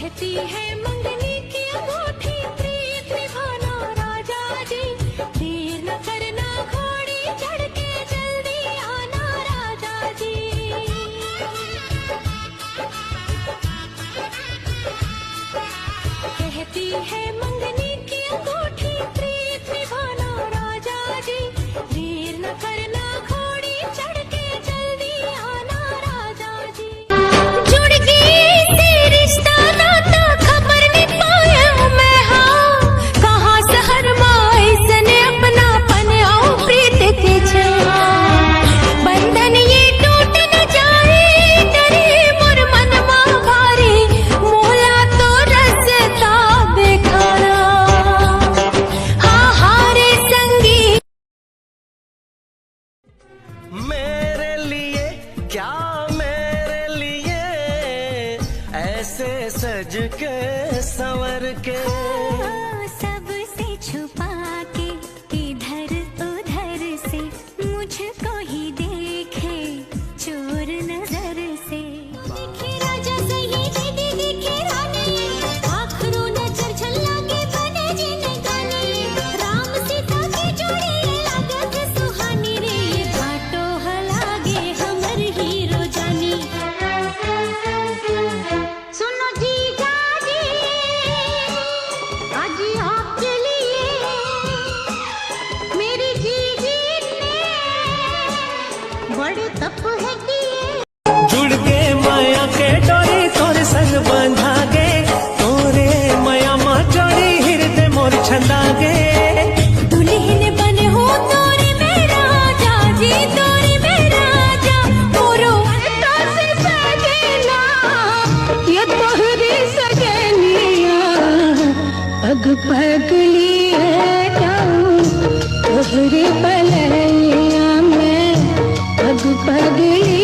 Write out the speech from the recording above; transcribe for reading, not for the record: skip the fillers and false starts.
कहती है मंगनी की अंगूठी प्रीत निभाना राजा जी, देर न करना घोड़ी चढ़ के जल्दी आना राजा जी। कहती है मंगनी की अंगूठी प्रीत निभाना राजा जी, देर न करना घोड़ी चढ़ के जल्दी आना राजा जी। जुड़ गई से रिश्ता नाता खबर नहीं पाया मैं, हाँ कहाँ शहर माई सने अपनापन आओ प्रीत के छा, बंधन ये टूट न जाए डरे मोर मन माँ भारी, मोला तो रसता बेखारा हाँ हारे संगी। मेरे लिए क्या मेरे लिए ऐसे सज के संवर के, सबसे छुपा के इधर उधर से मुझको ही देखे चोर नजर से। दिखे राजा सही दीदी दिखे रानी, आखिरों नजर झल्ला के बने जीने गाने, राम सीता की जोड़ी लागत सुहानी रे, घाटो हलागे हमर हीरो जानी। सुनो जीजा जी आज आपके लिए मेरी जीजी ने बड़े तप है किए। जुड़ के माया के डोरी तोरे संग बंधागे, तोरे माया माँ जोड़ी हृदय मोर छंदागे। दुल्हन बने हो तोरे मेरा राजा जी, तोरे मेरा राजा मोरो तो से सगेना, ये तोहरी सगेनिया पग पग लिए जाऊं तोहरे पलैया में, पग पग लिए